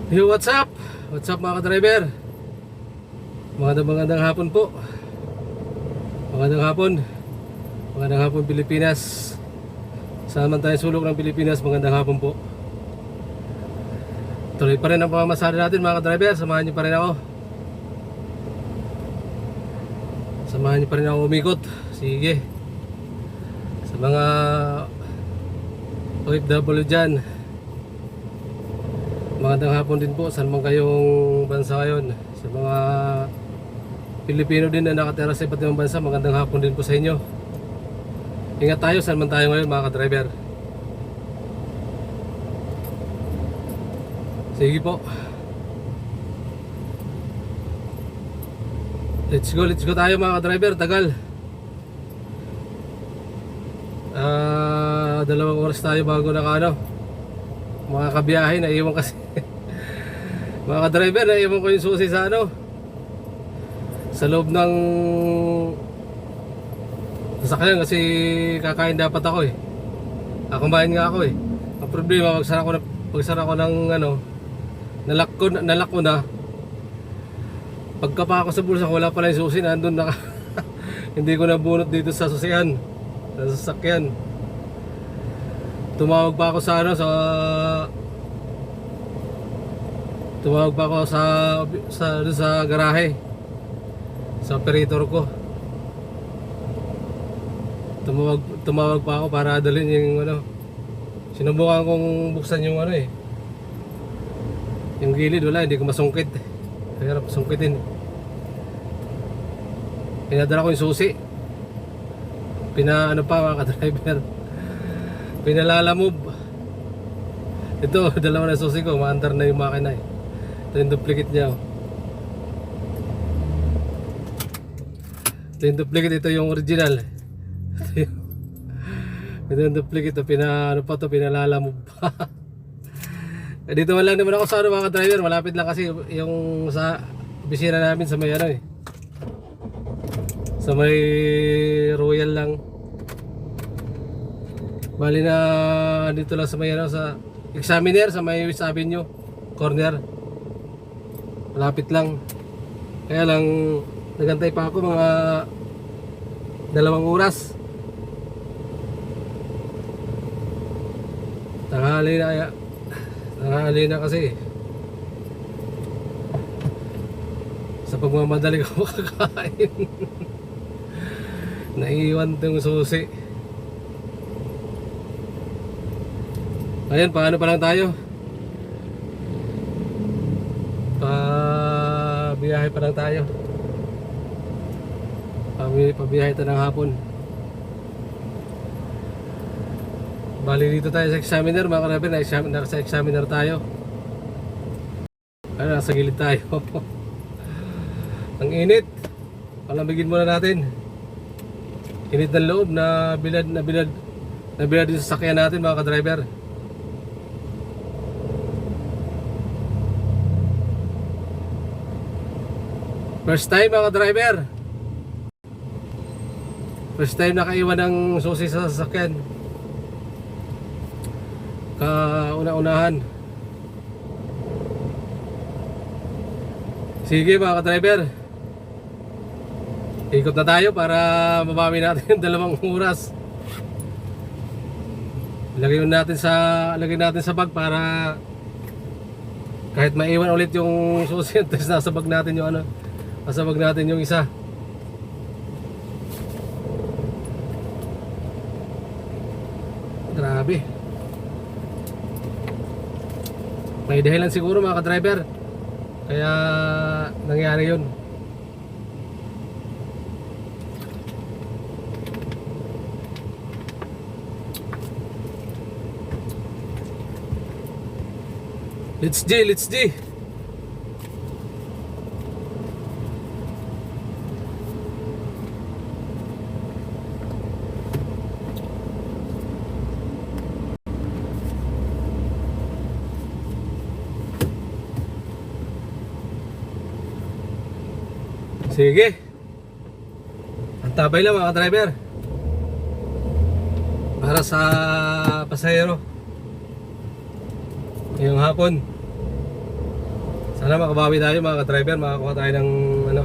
Yo, what's up? What's up mga ka-driver? Magandang hapon po. Magandang hapon. Magandang hapon Pilipinas. Saan man tayo sulok ng Pilipinas, magandang hapon po. Tuloy pa rin ang pamamasada natin mga ka-driver. Samahan niyo pa rin ako. Samahan niyo pa rin ako umikot. Sige. Sa mga OFW dyan, magandang hapon din po saan man kayong bansa ngayon. Sa mga Pilipino din na nakatira sa iba't ibang bansa, magandang hapon din po sa inyo. Ingat tayo saan man tayo ngayon mga ka-driver. Sige po. Let's go tayo mga ka-driver. Tagal. 2 oras tayo bago mga kabiyahe. Naiwan kasi mga ka-driver, naiwan ko yung susi sa sa loob ng sasakyan kasi kakain dapat ako eh. Kumain nga ako eh. Ang problema, pagsara ko ng nalak ko na. Pagka pa ako sa bulsa, wala pala yung susi, nandun na. Hindi ko nabunot dito sa susian, sa sasakyan. Tumawag pa ako sa garahe, sa operator ko. Tumawag pa ako para dalhin yung sinubukan kong buksan yung yung gilid, wala, hindi ko masungkit. Kaya sungkitin. Pinadala ko yung susi. Mga ka-driver, pinalalamove. Ito, dalawa na susi ko, maandar na yung makina eh. Ito yung duplicate niya. Ito yung duplicate, ito yung original. Ito yung duplicate, pinalalamove. Dito lang naman ako sa mga driver, malapit lang kasi yung sa opisina namin sa may sa may Royal lang. Bali na dito lang sa may sa Examiner, sa may West Avenue corner. Malapit lang. Kaya lang nagantay pa ako mga 2 oras. Tanghali na kasi. Sa pagmamadali ko makakain. Naiwan tong susi. Ayan, paano pa lang tayo? Pabiyahe pa lang tayo. Pabiyahe tayo ng hapon. Bali dito tayo sa Examiner mga ka-driver. Nasa Examiner tayo. Nasa gilid tayo. Ang init. Palamigin muna natin. Init ng loob na bilad dito sa sakyan natin mga ka-driver. First time mga ka-driver. First time nakaiwan ng susi sa sasakyan. Kauna-unahan. Sige mga ka-driver, ikot na tayo para mabawi natin yung 2 oras. Lagay natin sa bag para kahit maiwan ulit yung susi, nasa bag natin yung nasa bag natin yung isa. Grabe. May dahilan siguro mga ka-driver kaya nangyari yun. Let's G. Sige. Antabay lang mga driver. Para sa pasahero. Ngayong hapon. Sana makabawi tayo mga ka-driver, makakuha tayo ng ano.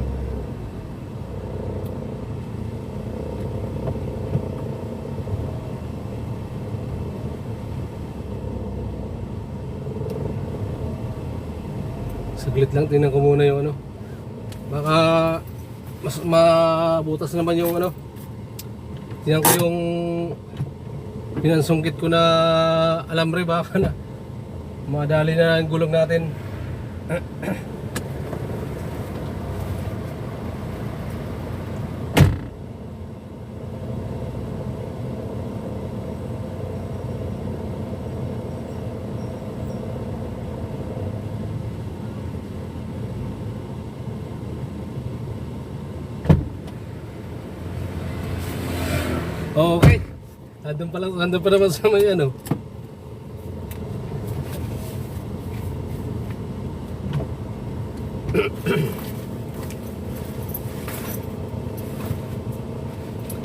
Saglit lang, tingnan ko muna yung ano. Baka mas mabutas naman yung ano. Tingnan ko yung pinansungkit ko na alambre, baka na madali na ang gulong natin. Okay. Andun pa naman sa may ano.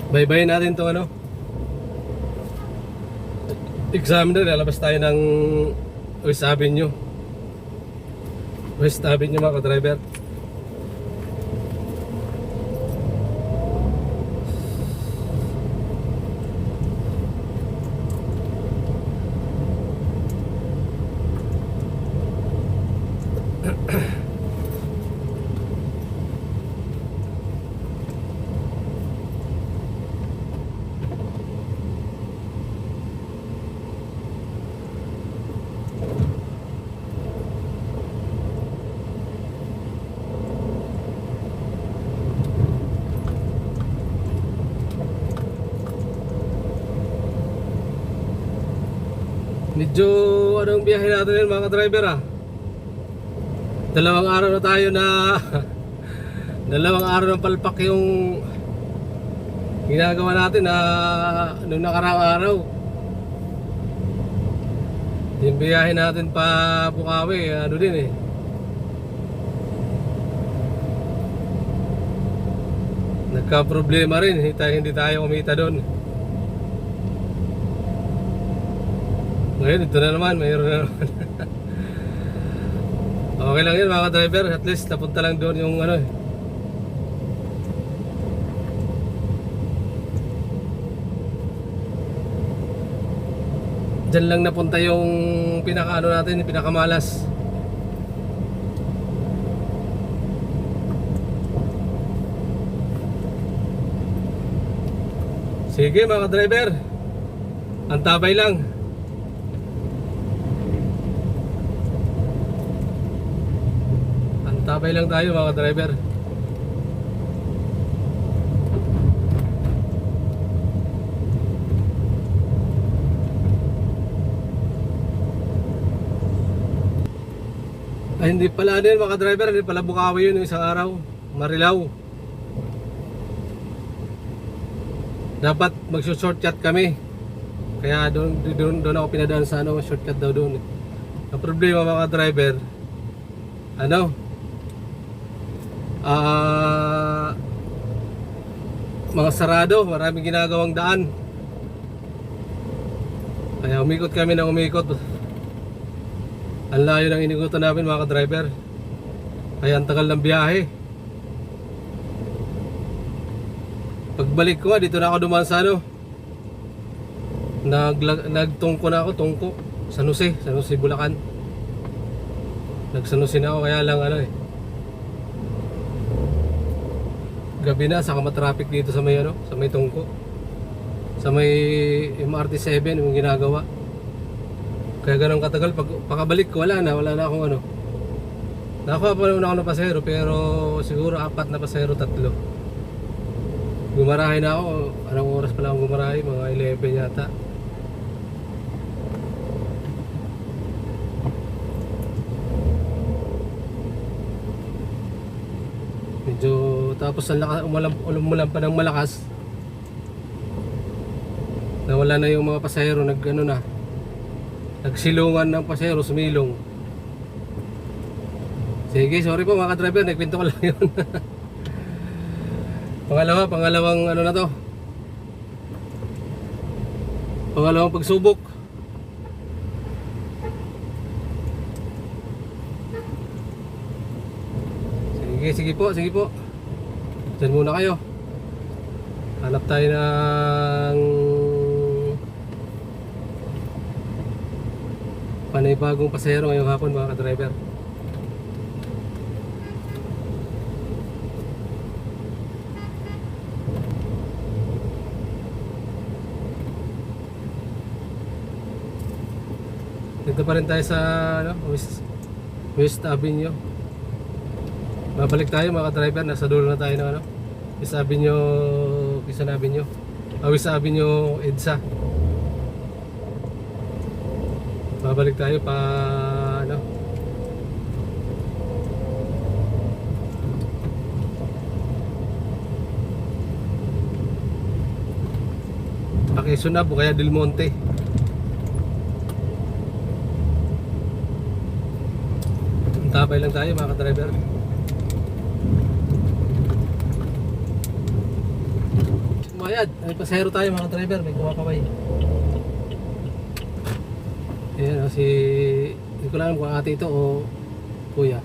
Bye-bye natin to ano. Examiner, lalabas tayo ng West Avenue. West Avenue mga ka-driver. Medyo anong biyahe natin yun mga driver ah. Dalawang araw na tayo na dalawang araw ng palpak yung ginagawa natin na nung nakaraang araw. Yung biyahe natin pa Bukawi, ano din eh. Nagka-problema rin, hindi tayo kumita doon. Ngayon, ito na naman, mayroon na naman. Okay lang yun mga driver, at least napunta lang doon yung ano eh. Diyan lang napunta yung pinaka ano natin, yung pinakamalas. Sige mga driver, antabay lang. Antabay lang tayo mga driver. Ay, hindi pala din mga driver, hindi pala Bukawi yun yung isang araw. Marilao. Dapat mag-shortcut kami. Kaya doon ako pinadaan sa ano, shortcut daw doon. Ang problema mga driver, ano? Mga sarado, maraming ginagawang daan. Kaya umikot kami ng umikot. Ang layo ng inikutan namin mga driver. Kaya ang tagal ng biyahe. Pagbalik ko dito na ako dumaan sa ano, nagtungko na ako, tungko San Jose, Bulacan. Nag-San Jose na ako, kaya lang ano eh, gabi na, saka matraffic dito sa may ano, sa may tungko, sa may MRT7 yung ginagawa. Kaya ganun katagal. Pagkabalik ko wala na akong ano. Nakuha pa naman ako ng pasahero, pero siguro 4 na pasahero, 3. Gumarahe na ako. Anong oras pala akong gumarahe? Mga 11 yata. Medyo tapos umulan pa ng malakas. Nawala na yung mga pasahero, nagsilungan ng pasahero, sumilong. Sige, sorry po mga ka-driver, nagpinto ko lang yun. Pangalawang ano na to, pangalawang pagsubok. sige po, sige po. Diyan muna kayo. Hanap tayo ng panibagong pasahero ngayong hapon mga ka-driver. Dito pa rin tayo sa ano, West Avenue. Babalik tayo mga ka-driver, nasa dulo na tayo ng ano, West Avenue, Quezon Avenue. West Avenue, EDSA. Babalik tayo pa ano, Quezon o kaya Del Monte. Tabay lang tayo mga ka-driver. Mayad, may pasahero tayo mga driver, may kumakaway. Ayan o, hindi ko lang kung ate ito o kuya.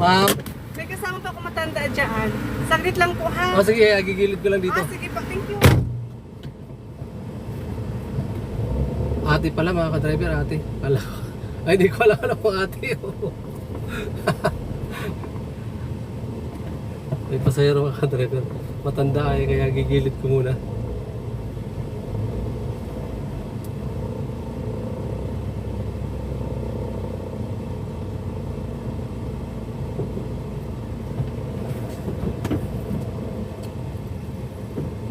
Ma'am. May kasama pa akong matanda dyan. Saglit lang po ha. O sige, gigilid ko lang dito. Sige pa, thank you. Ate pala mga ka-driver, ate. Pala. Ay, hindi ko alam kung ate o. May pasahero mga ka-driver. Matanda ay kaya gigilid ko muna.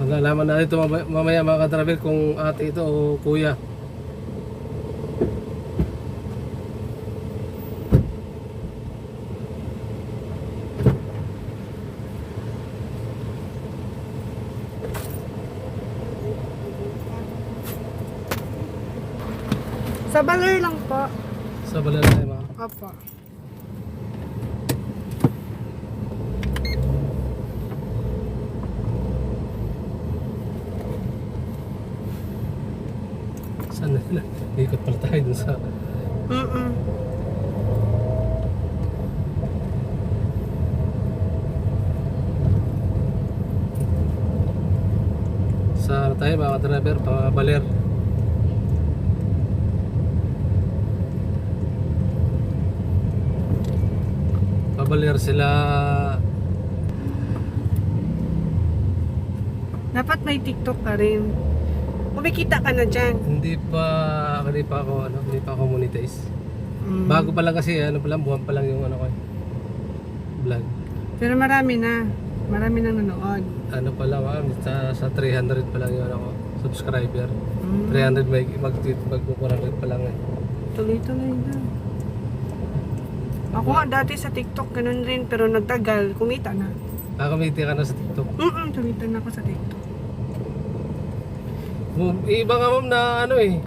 Malalaman natin ito mamaya mga ka-driver kung ate ito o kuya. Sa Baler lang po. Sa Baler tayo mga. Opo. Saan na nila? Ikot pala tayo dun sa... Sa ano tayo mga driver, pa Baler. Baler sila. Dapat may TikTok ka rin. Kumikita ka na dyan. Hindi pa ako monetize. Bago pa lang kasi, ano pa lang, buwan pa lang yung ano ko, vlog. Pero marami na nanonood. Ano pa lang, sa 300 pa lang yung ano ko, subscriber. 300 mag-400 pa lang eh. Tuloy-tuloy na. Ako nga dati sa TikTok ganun rin, pero nagtagal, kumita na. Kumiti ka na sa TikTok. Kumita na ako sa TikTok. Iba nga ma'am na ano eh.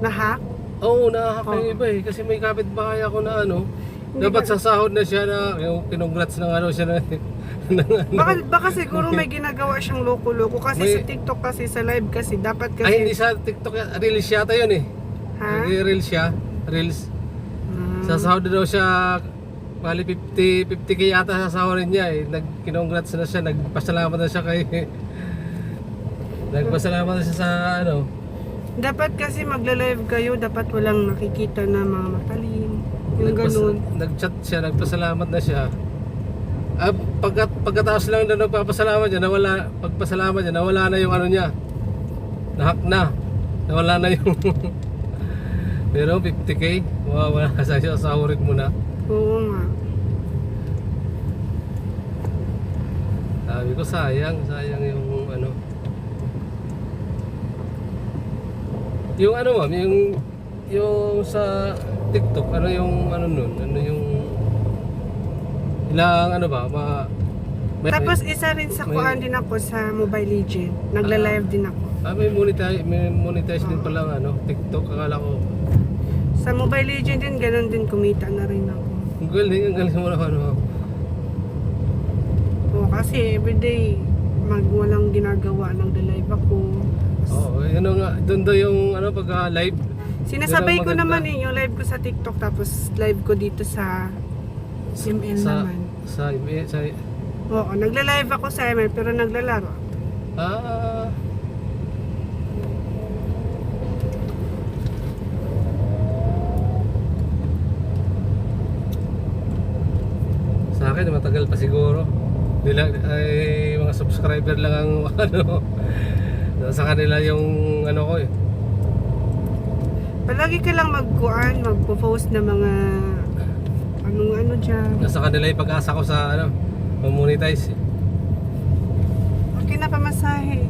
Na-hack? Oo, na-hack na yung iba eh. Kasi may kapitbahay ako na ano. Dapat sasahod na siya na, yung kinongrats ng ano siya na. Baka siguro may ginagawa siyang loko-loko. Kasi sa TikTok kasi, sa live kasi, dapat kasi... Ay, hindi sa TikTok, Reels yata yun eh. Ha? Reels siya, Reels. Sasahod na daw siya, bali 50k yata sasahorin niya eh. Kinongrats na siya, nagpasalamat na siya kay... Nagpasalamat na siya sa ano. Dapat kasi magla-live kayo, dapat walang nakikita na mga matalim. Yung ganun. Nag-chat siya, nagpasalamat na siya. Pagkatapos lang na nagpapasalamat niya, pagpasalamat niya, nawala na yung ano niya. Nahack na. Nawala na yung... Pero 50k, wala ka sa sasahurin mo na. Oo nga. Sabi ko sayang yung ano. Yung ano ma'am, yung sa TikTok, ano yung ano nun? Ano yung ilang ano ba? Tapos isa rin sa kuan din ako sa Mobile Legend. Nagla-live din ako. May monetize din pala ano, TikTok, akala ko. Sa Mobile Legend din, ganun din, kumita na rin ako. Ang galing mo naman ano. Oo, kasi everyday, walang ginagawa ng live ako. Oo, ano nga, doon daw yung ano, pag live. Sinasabay ko naman yung live ko sa TikTok, tapos live ko dito sa Si ML Sa, naman. sa, Oo, nagla-live ako sa ML pero naglalaro. ah, sa akin, matagal pa siguro. Nila, ay, mga subscriber lang ang ano, sa kanila yung ano ko eh. Palagi ka lang magpo-post ng mga ano dyan. Nasa kanila yung pag-asa ko sa ano, monetize. Okay na pamasahe.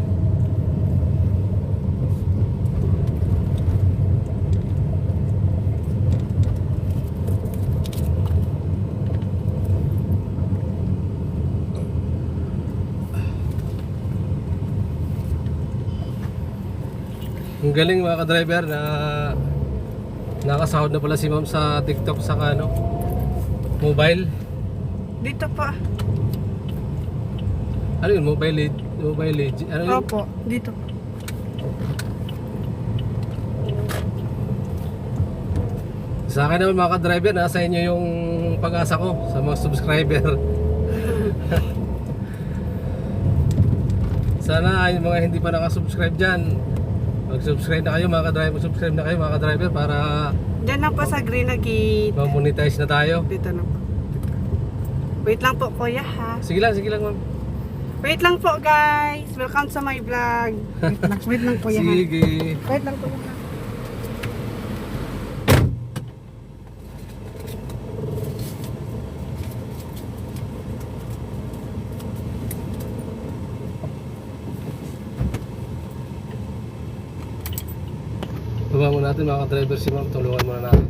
Ang galing mga ka-driver na nakasahod na pala si ma'am sa TikTok sa ano, mobile. Dito pa. Ano yun? Mobile legend. Ano yun? Opo, dito pa. Sa akin naman mga ka-driver, nasa inyo yung pag-asa ko sa mga subscriber. Sana yung mga hindi pa nakasubscribe dyan, mag-subscribe na kayo mga ka-driver. Subscribe na kayo mga ka-driver para Diyan na po sa green na gate. ma-monetize na tayo. Dito na po. Wait lang po kuya ha. Sige lang ma'am. Wait lang po guys. Welcome sa my vlog. Wait lang kuya ha. Sige. Wait lang kuya ha. Baba muna natin mga ka-driver si ma'am. Tulungan muna natin.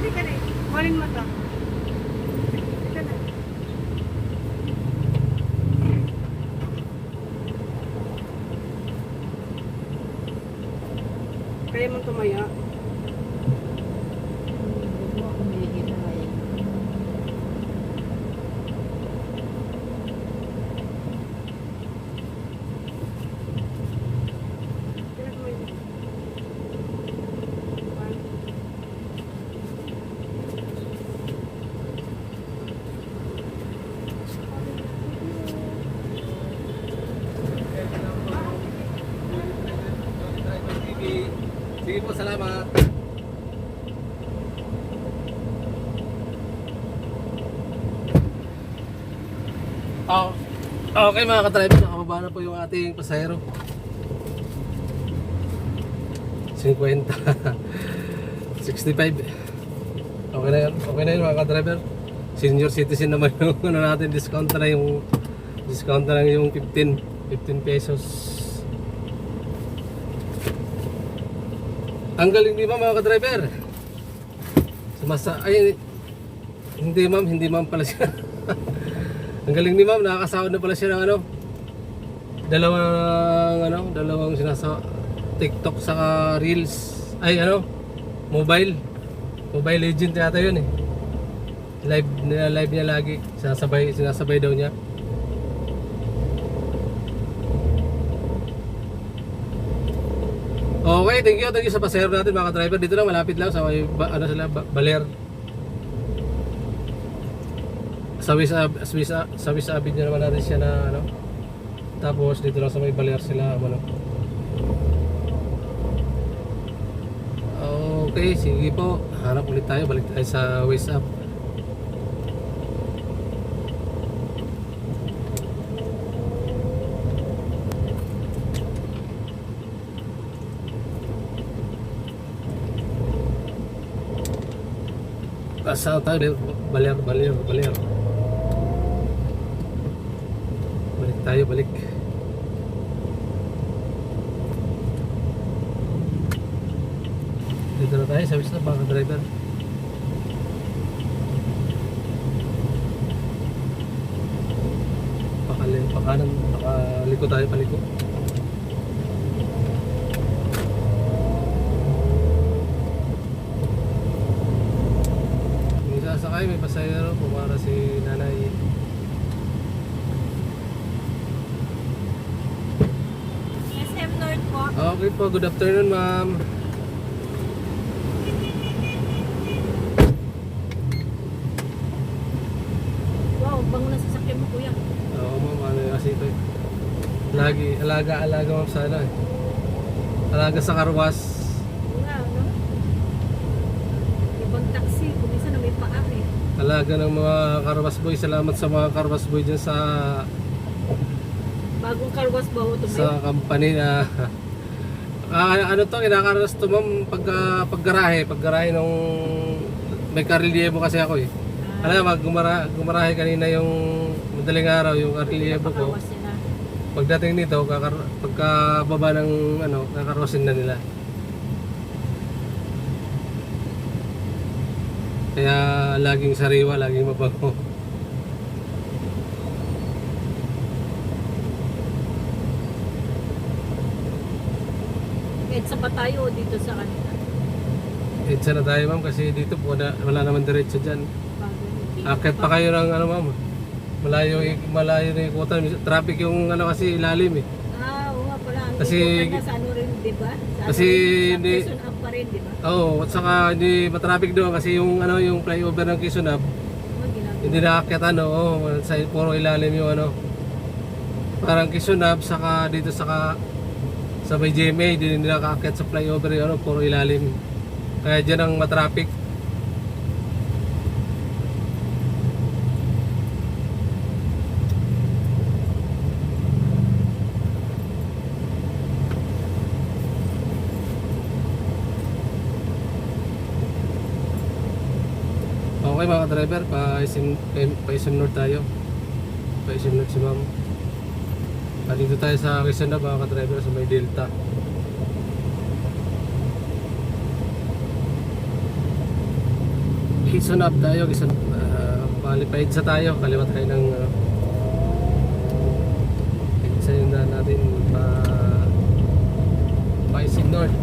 Kali. Kunin mo to. Dito na. Kaya mo tumaya. Sige po, salamat. Oh, okay mga ka-driver, nakababa na po yung ating pasahero. 50 65. Okay na yun mga ka-driver. Senior citizen naman yung ano natin, discount na yung 15 pesos. Ang galing ni ma'am mga ka-driver. Hindi ma'am pala siya. Ang galing ni ma'am, nakakasahod na pala siya ng ano, dalawang TikTok saka Reels. Ay ano, Mobile Legend yata yun eh. Live niya lagi. Sinasabay daw niya. Okay, thank you sa pasahero natin mga driver. Dito lang, malapit lang sa may Baler. Swiss Avenue naman natin siya na ano. Tapos dito lang sa may Baler sila ano. Okay, sige po. Hanap ulit tayo, balik tayo sa West Up. Saan tayo? Baler. Balik. tayo sa Wisnab mga ka-driver. Pakanan, pakaliko tayo, paliko. May sasakay, may pasahero, pumara si nanay. SM North po. Okay po, good afternoon ma'am. Wow, bango na sasakyan mo kuya. Oo ma'am, ano yung kasi ito eh. Lagi, alaga ma'am sa ano eh. Alaga sa karwas. Nga, no? Ibang taxi, kung isa na may paa eh. Alaga ng mga karwas boy. Salamat sa mga karwas boy dyan sa Bagong karwas ba ito sa company na ano to, kinakaras to ma'am paggarahe nung may karelyebo kasi ako eh. Alam mo, gumarahe kanina yung madaling araw yung karelyebo ko. Sila. Pagdating nito, pagkababa ng ano, kakarwasin na nila. Kaya laging sariwa, laging mabango. Kahit sa pa tayo dito sa kanila. Edsa na tayo ma'am kasi dito po wala naman diretso dyan. Akit pa kayo ng ano ma'am. Malayo na yung kutan. Traffic yung ano kasi ilalim eh. Oo nga pala. Ang Kasi- ikutan na sa ano rin, di ba? Sa Kasi ano, hindi- sa Quezon Up pa rin, di ba? Oo, at saka hindi matraffic doon kasi yung ano yung flyover ng Quezon Ave, Ginagawa. hindi nakakit ano, sa puro ilalim yung ano. Parang Quezon Ave saka dito sa may GMA, hindi nakakit sa flyover yung ano, puro ilalim. Kaya diyan ang matraffic. Okay mga driver, pa-SM North tayo. Pa-SM North si ma'am. Dito tayo sa Quezon Ave mga driver sa may Delta. Quezon Ave tayo, Quezon palipahid sa tayo, kaliwa tayo ng isa yun na natin pa-SM North.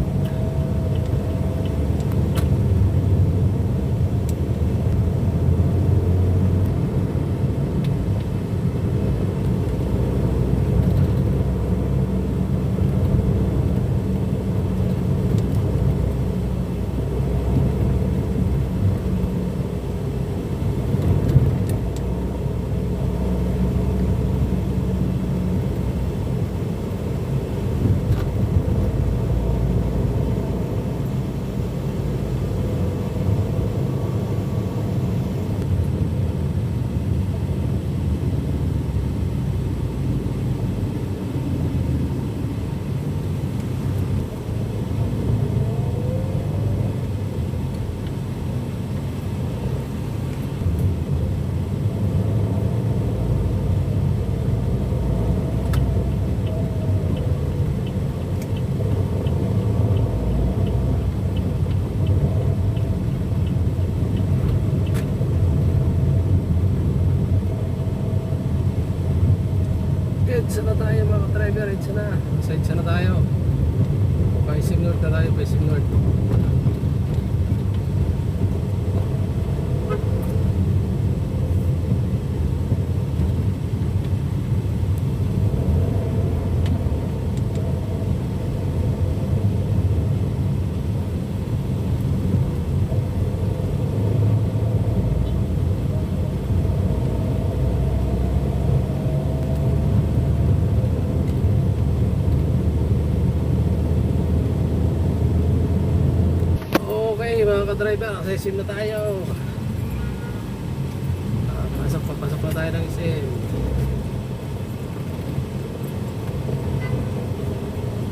EDSA na tayo mga driver, EDSA na. Sa EDSA na tayo. Pa-SM North na tayo, pa-SM North. Okay mga ka-driver, sa SM na tayo. Pasok pa tayo ng SM.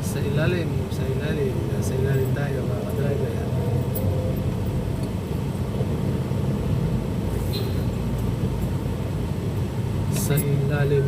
Sa ilalim tayo mga ka-driver. Sa ilalim.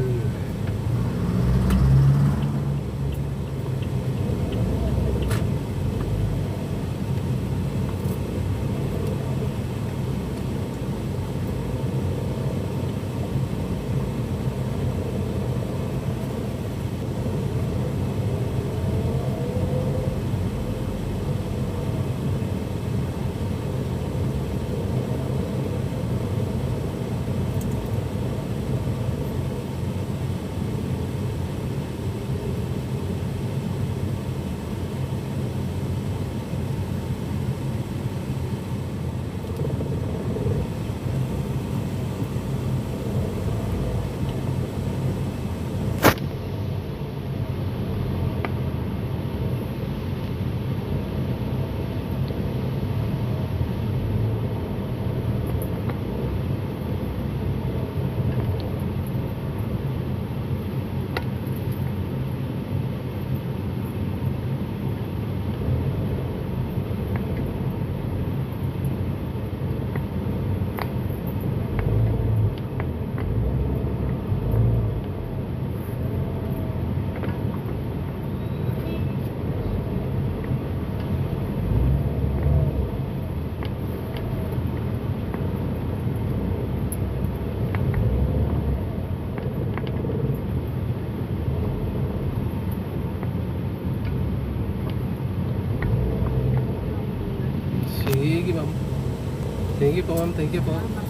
Thank you po, ma'am. Thank you po. Salamat.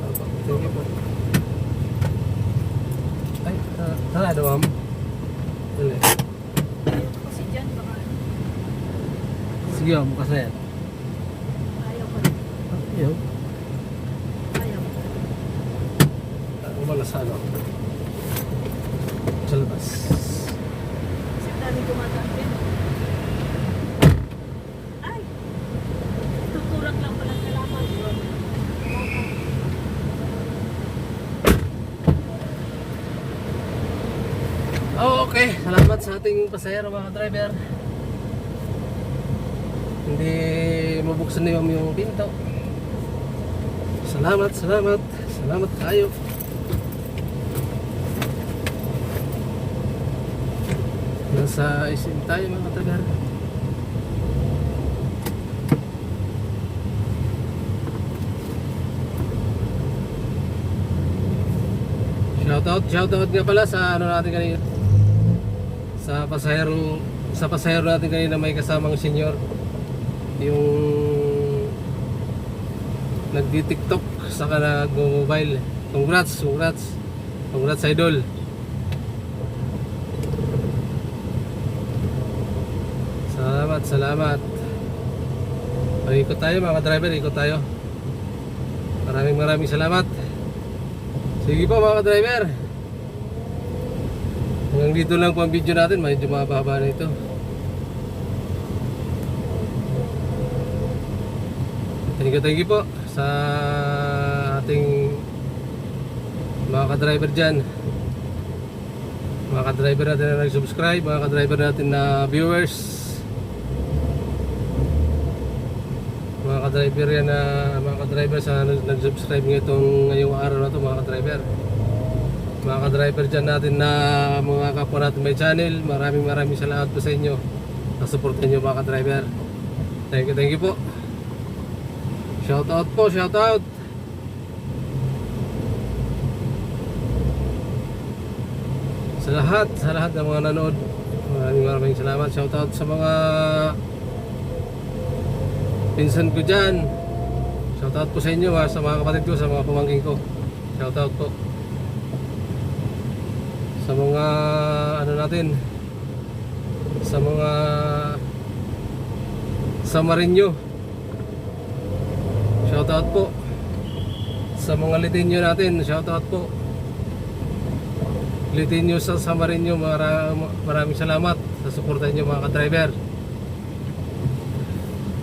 Opo, thank you po. Ay, sarado, ma'am. Dali. Ayoko kasi dyan, baka Sige, ma'am. Kasaya. ayaw ko rin. Ayaw. Ayaw ko. Wala sa ano. Sa labas. Kasi dami tumatangkin. Ay! Tuturak lang pala sa laman. Oh, okay. Salamat sa ating pasahero, mga driver. Hindi mabuksan na yung pinto. Salamat, salamat. Salamat kayo. Nasa isim tayo, mga driver. Shoutout nga pala sa ano natin kanina. Sa pasahero natin kanina may kasamang senior. Yung nagdi-TikTok saka nag-mobile. Congrats idol. Salamat. Ikot tayo mga driver, ikot tayo. Maraming salamat. Sige po mga driver. Hanggang dito lang po ang video natin, medyo mababa na ito. Thank you po sa ating mga ka-driver dyan. Mga ka-driver natin na nag-subscribe, mga ka-driver natin na viewers, mga ka-driver yan na mga ka-driver sa nag-subscribe ngayong araw na ito, mga ka-driver. Mga ka-driver dyan natin na mga kapwa natin may channel, maraming salamat po sa inyo sa support nyo, mga ka-driver. Thank you po. Shoutout po, shoutout. Sa lahat ng mga nanood, maraming salamat. Shoutout sa mga pinsan ko dyan. Shoutout po sa inyo, sa mga kapatid ko, sa mga pamangkin ko. Shoutout po. Sa mga ano natin, sa mga Samarinyo, shoutout po. Sa mga Litinyo natin, shoutout po. Litinyo sa Samarinyo, maraming salamat sa suporta nyo, mga ka-driver.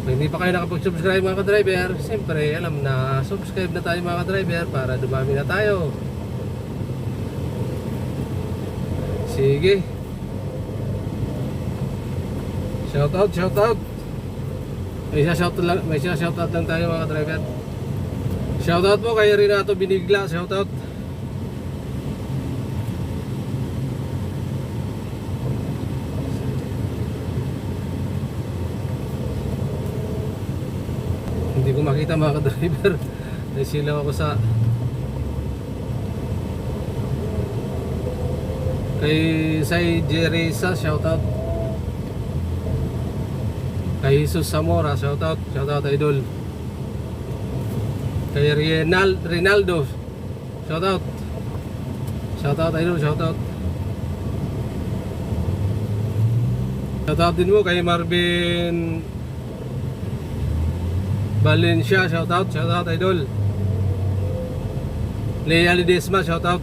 Kung hindi pa kayo nakapag-subscribe, mga ka-driver, siyempre alam na subscribe na tayo, mga ka-driver, para dumami na tayo. Sige. Shoutout. May shoutout lang tayo, mga driver. Shoutout po kay Renato Binigla, shoutout. Hindi ko makita, mga ka-driver. Nasilaw ako sa kay Say Jerisa, shoutout. Kay Jesus Zamora, shoutout idol. Kay Rinaldo, shoutout idol, shoutout. Shoutout din mo kay Marvin Valencia, shoutout idol. Lea Lidesma, shoutout.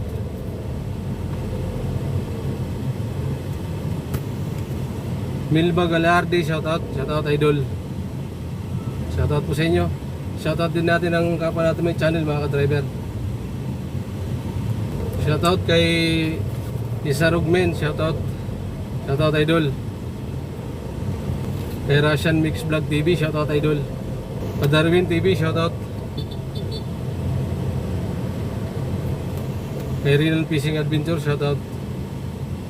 Milba Galardi, shoutout idol. Shoutout po sa inyo. Shoutout din natin ang kapwa natin may channel, mga ka-driver. Shoutout kay Isa Rugmen, shoutout idol. Kay Russian Mix Vlog TV, shoutout idol. Padarwin TV, shoutout. Kay Renal Fishing Adventure, shoutout.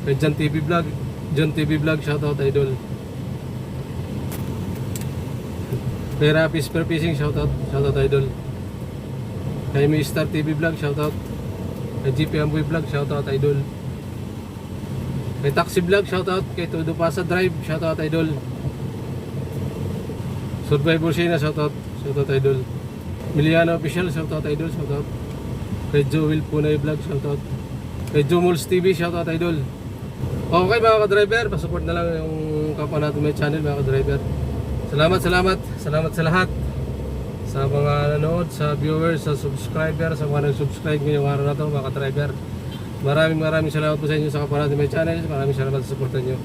Kay John TV Vlog, shoutout idol. Kay Rapis Per Fishing, shoutout idol. Kay Mr. TV Vlog, shoutout. Kay GP Amboy Vlog, shoutout idol. Kay Taxi Vlog, shoutout. Kay Todo Pasa Drive, shoutout idol. Survivor Shina, shoutout idol. Miliana Official, shoutout idol, shoutout. Kay Joel Punay Vlog, shoutout. Kay Jumuls TV, shoutout idol. Okay mga ka-driver, pasupport na lang yung kapwa natin may channel mga ka-driver. Salamat sa lahat. Sa mga nanood, sa viewers, sa subscriber, sa mga nag-subscribe ngayong araw na ito mga ka-driver. Maraming salamat po sa inyo sa kapwa natin may channel. Maraming salamat sa supportan nyo.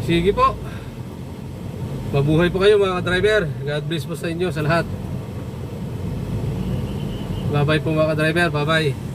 Sige po. Mabuhay po kayo mga ka-driver. God bless po sa inyo sa lahat. Bye bye po mga ka-driver. Bye bye.